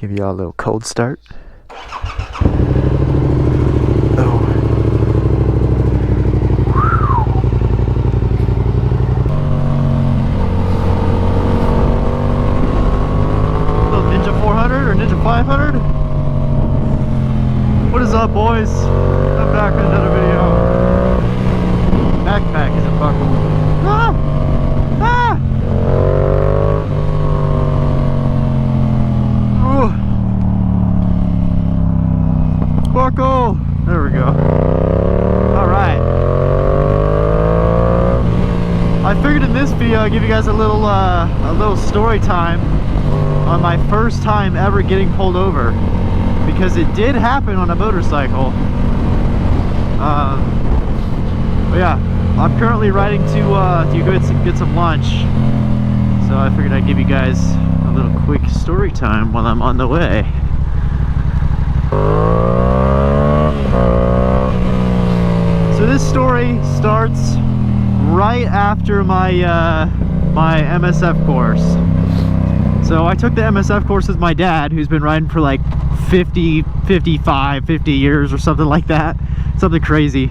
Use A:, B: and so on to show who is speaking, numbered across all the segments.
A: Give y'all a little cold start.
B: Ninja 400 or Ninja 500? What is up, boys? I'm back with another video. Backpack isn't buckled. Ah! Ah! Ooh. Buckle! There we go. Alright. I figured in this video I'd give you guys a little story time on my first time ever getting pulled over, because it did happen on a motorcycle. But yeah, I'm currently riding to go get some lunch, so I figured I'd give you guys a little quick story time while I'm on the way. So this story starts right after my my MSF course. So I took the MSF course with my dad, who's been riding for like 50 years or something like that. Something crazy.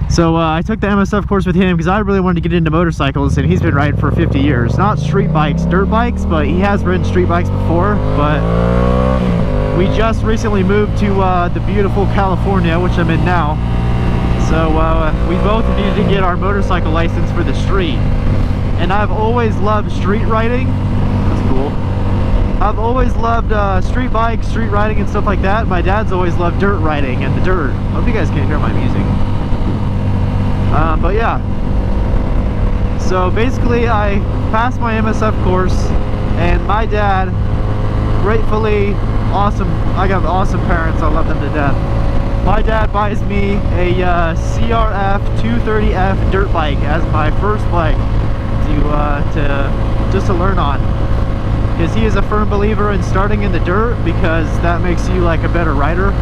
B: So I took the MSF course with him because I really wanted to get into motorcycles, and he's been riding for 50 years. Not street bikes, dirt bikes, but he has ridden street bikes before. But we just recently moved to the beautiful California, which I'm in now. So we both needed to get our motorcycle license for the street. And I've always loved street riding. Cool. I've always loved street bikes, street riding and stuff like that. My dad's always loved dirt riding and the dirt. I hope you guys can't hear my music. But yeah. So basically I passed my MSF course, and my dad, gratefully, awesome. I got awesome parents. I love them to death. My dad buys me a CRF 230F dirt bike as my first bike to learn on. Because he is a firm believer in starting in the dirt, because that makes you like a better rider,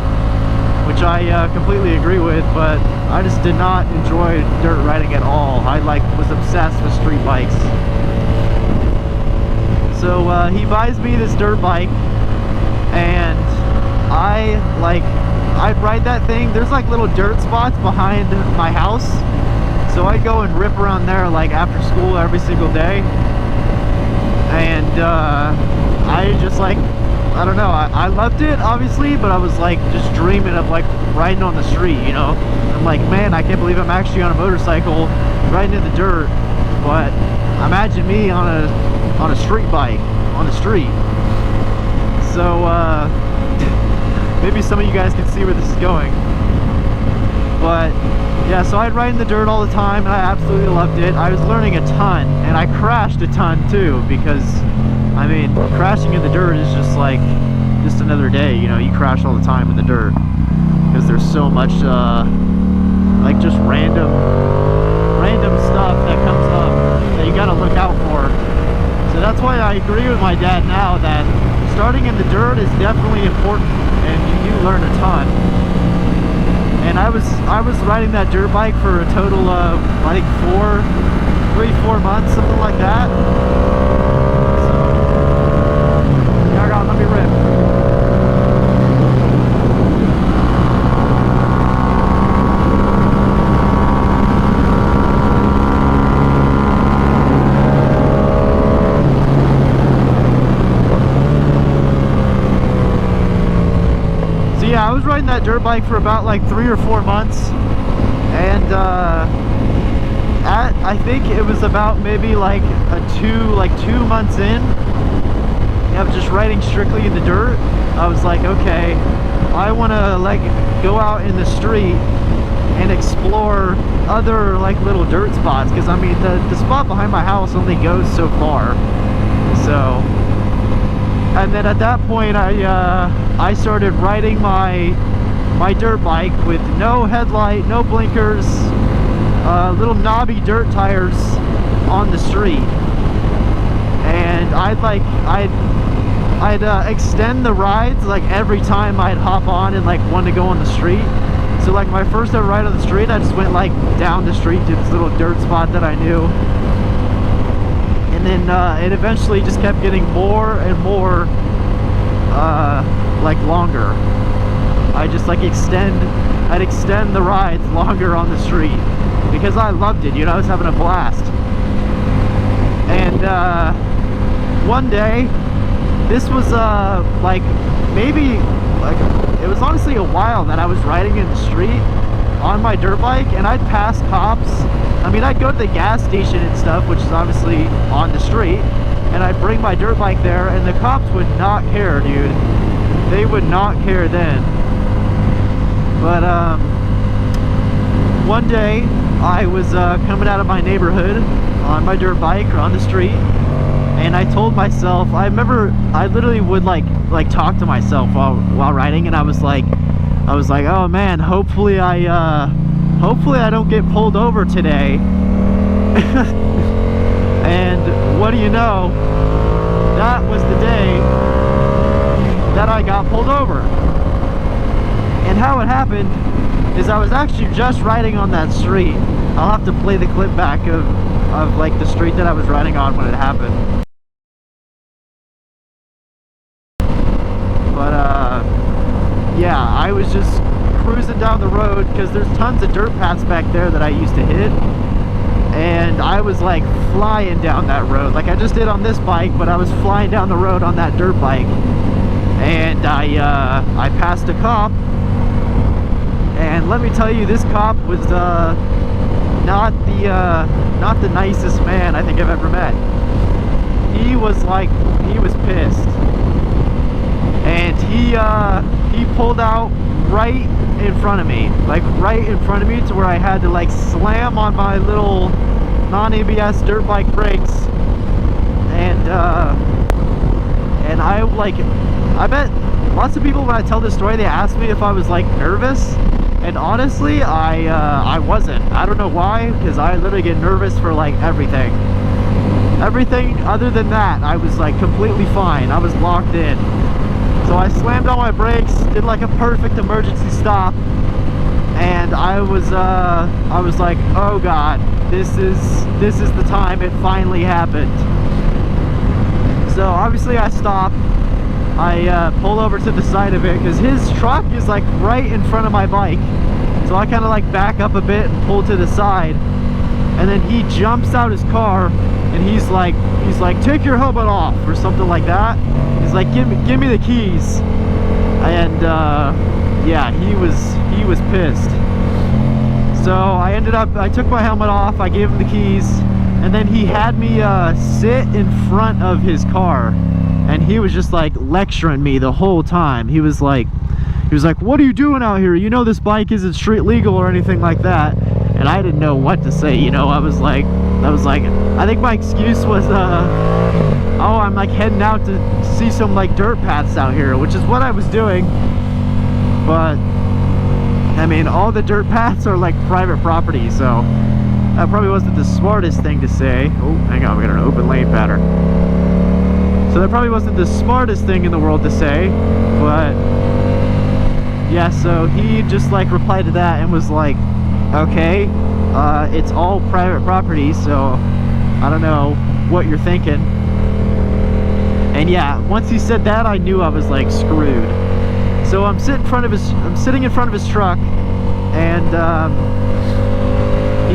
B: which I completely agree with. But I just did not enjoy dirt riding at all. I was obsessed with street bikes. So he buys me this dirt bike, and I'd ride that thing. There's like little dirt spots behind my house, so I'd go and rip around there like after school every single day. And I just like, I don't know, I loved it obviously, but I was like just dreaming of like riding on the street, you know. I'm like, man, I can't believe I'm actually on a motorcycle riding in the dirt. But imagine me on a street bike on the street. So maybe some of you guys can see where this is going. But yeah, so I'd ride in the dirt all the time, and I absolutely loved it. I was learning a ton, and I crashed a ton too, because I mean, crashing in the dirt is just like just another day, you know. You crash all the time in the dirt because there's so much like just random stuff that comes up that you gotta look out for. So that's why I agree with my dad now that starting in the dirt is definitely important, and you learn a ton. And I was riding that dirt bike for a total of, I think, 3-4 months, something like that. So, let me rip. Yeah, I was riding that dirt bike for about like 3 or 4 months, and I think it was about maybe like 2 months in of just riding strictly in the dirt. I was like, okay, I want to like go out in the street and explore other like little dirt spots, because I mean the spot behind my house only goes so far. So, and then at that point I started riding my dirt bike with no headlight, no blinkers, little knobby dirt tires on the street. And I'd extend the rides like every time I'd hop on and like want to go on the street. So like my first ever ride on the street, I just went like down the street to this little dirt spot that I knew. And then it eventually just kept getting more and more like longer. I'd extend the rides longer on the street because I loved it, you know, I was having a blast. And one day, this was like maybe like it was honestly a while that I was riding in the street on my dirt bike, and I'd pass cops. I mean, I'd go to the gas station and stuff, which is obviously on the street, and I'd bring my dirt bike there, and the cops would not care, dude. They would not care then. But one day I was coming out of my neighborhood on my dirt bike or on the street, and I told myself, I remember I literally would like talk to myself while riding, and I was like, oh man, hopefully I don't get pulled over today. And what do you know, that was the day that I got pulled over. And how it happened is I was actually just riding on that street. I'll have to play the clip back of like the street that I was riding on when it happened. But yeah, I was just cruising down the road because there's tons of dirt paths back there that I used to hit, and I was like flying down that road like I just did on this bike, but I was flying down the road on that dirt bike. And I passed a cop, and let me tell you, this cop was not the nicest man I think I've ever met. He was pissed, and he pulled out right in front of me, like right in front of me, to where I had to like slam on my little non-ABS dirt bike brakes, and I bet lots of people, when I tell this story, they ask me if I was like nervous, and honestly I wasn't. I don't know why, because I literally get nervous for like everything other than that. I was like completely fine. I was locked in. So I slammed on my brakes, did like a perfect emergency stop, and I was like, oh god, this is the time it finally happened. So obviously I stopped. I pull over to the side of it because his truck is like right in front of my bike. So I kind of like back up a bit and pull to the side, and then he jumps out his car, and he's like, take your helmet off or something like that. He's like, give me the keys. And yeah, he was pissed. So I took my helmet off, I gave him the keys, and then he had me sit in front of his car, and he was just like lecturing me the whole time. He was like, what are you doing out here? You know this bike isn't street legal or anything like that. And I didn't know what to say, you know. I was like, I think my excuse was, oh, I'm like heading out to see some like dirt paths out here, which is what I was doing. But I mean, all the dirt paths are like private property, so that probably wasn't the smartest thing to say. Oh, hang on, we got an open lane pattern. So that probably wasn't the smartest thing in the world to say, but yeah, so he just like replied to that and was like, okay, it's all private property, so I don't know what you're thinking. And yeah, once he said that, I knew I was like screwed. So I'm sitting in front of his truck, and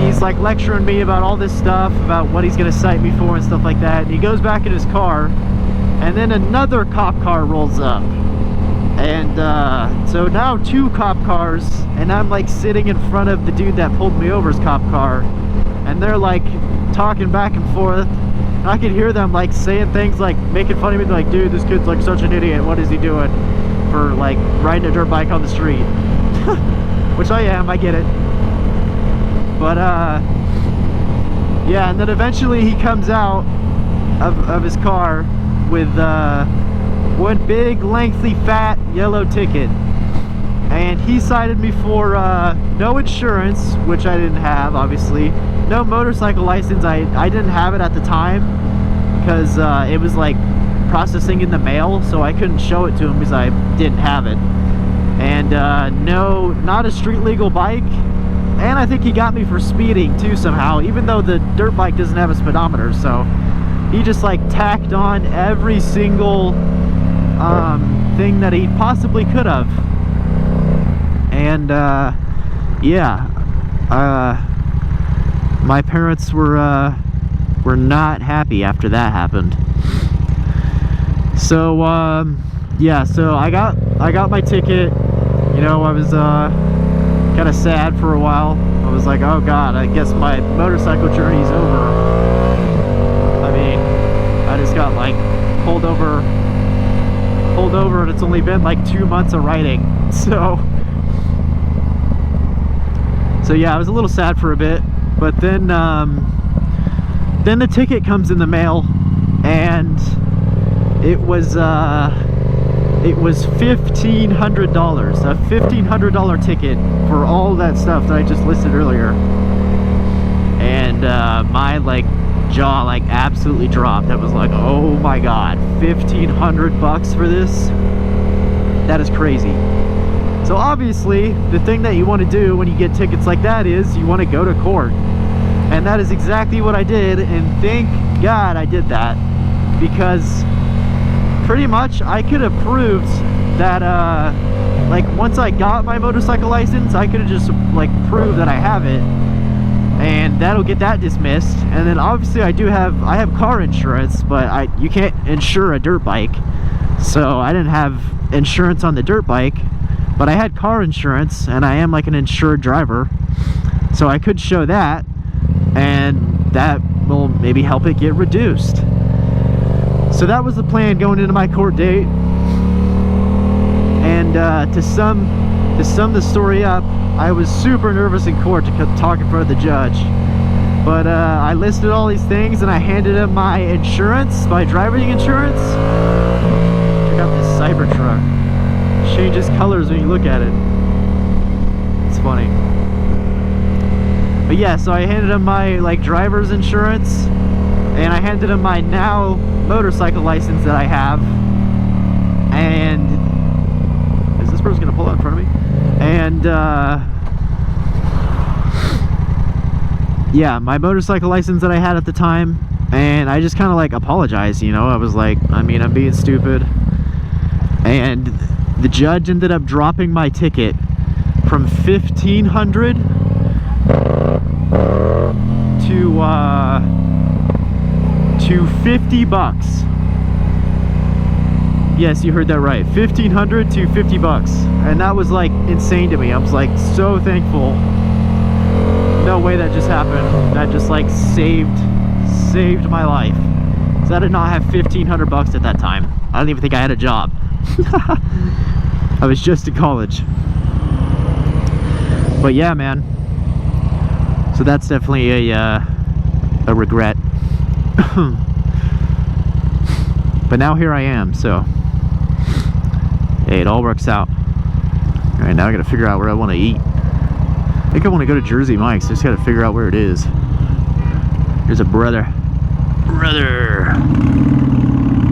B: he's like lecturing me about all this stuff, about what he's gonna cite me for and stuff like that. And he goes back in his car, and then another cop car rolls up. And so now 2 cop cars, and I'm like sitting in front of the dude that pulled me over's cop car, and they're like talking back and forth. And I could hear them like saying things like making fun of me, like, dude, this kid's like such an idiot, what is he doing for like riding a dirt bike on the street? Which I am, I get it. But yeah, and then eventually he comes out of his car with one big lengthy fat yellow ticket, and he cited me for no insurance, which I didn't have, obviously, no motorcycle license. I didn't have it at the time because it was like processing in the mail, so I couldn't show it to him because I didn't have it. And no, not a street legal bike. And I think he got me for speeding too somehow, even though the dirt bike doesn't have a speedometer. So he just like tacked on every single thing that he possibly could have. And yeah, my parents were not happy after that happened. So yeah, so I got my ticket. You know, I was kind of sad for a while. I was like, oh god, I guess my motorcycle journey's over. I mean, I just got like pulled over, and it's only been like 2 months of riding. So yeah, I was a little sad for a bit, but then the ticket comes in the mail, and it was $1,500, a $1,500 ticket for all that stuff that I just listed earlier. And my like jaw like absolutely dropped. I was like, oh my god, $1,500 for this? That is crazy. So obviously the thing that you want to do when you get tickets like that is you want to go to court. And that is exactly what I did, and thank god I did that, because pretty much I could have proved that like once I got my motorcycle license, I could have just like proved that I have it, and that'll get that dismissed. And then obviously I have car insurance, but you can't insure a dirt bike, so I didn't have insurance on the dirt bike, but I had car insurance, and I am like an insured driver, so I could show that, and that will maybe help it get reduced. So that was the plan going into my court date. And to sum the story up, I was super nervous in court to talk in front of the judge. But I listed all these things, and I handed him my insurance, my driving insurance. Check out this Cybertruck. Changes colors when you look at it. It's funny. But yeah, so I handed him my like driver's insurance, and I handed him my now motorcycle license that I have. And is this person gonna pull out in front of me? And yeah, my motorcycle license that I had at the time. And I just kind of like apologized, you know. I was like, I mean, I'm being stupid. And the judge ended up dropping my ticket from $1,500 to $50. Yes, you heard that right. $1,500 to $50, and that was like insane to me. I was like so thankful. No way that just happened. That just like saved my life. Because I did not have $1,500 at that time. I don't even think I had a job. I was just in college. But yeah, man. So that's definitely a regret. But now here I am, so hey, it all works out. All right, now I gotta figure out where I want to eat. I think I want to go to Jersey Mike's. I just gotta figure out where it is. There's a brother.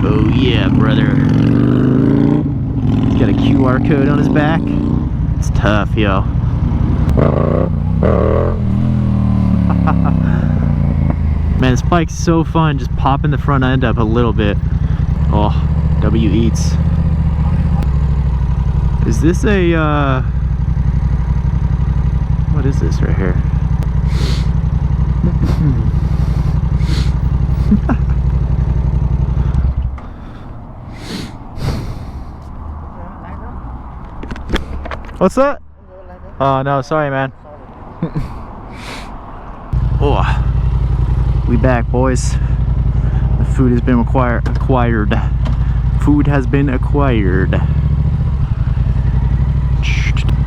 B: Oh yeah, brother. He's got a QR code on his back. It's tough, yo. Man, this bike's so fun, just popping the front end up a little bit. Oh, W Eats. Is this a, what is this right here? What's that? Oh, no, sorry, man. Oh, we back, boys. The food has been acquired. Food has been acquired.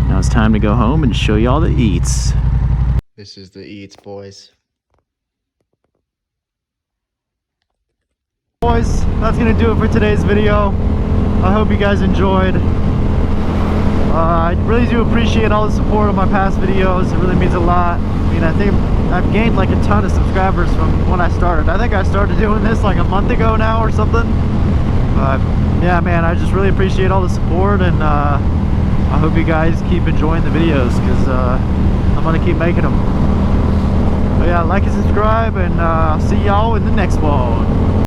B: Now it's time to go home and show you all the eats. This is the eats, boys. Boys, that's gonna do it for today's video. I hope you guys enjoyed. I really do appreciate all the support on my past videos. It really means a lot. I mean, I think I've gained like a ton of subscribers from when I started. I think I started doing this like a month ago now or something. But yeah, man, I just really appreciate all the support, and I hope you guys keep enjoying the videos, because I'm gonna keep making them. But yeah, like and subscribe, and I'll see y'all in the next one.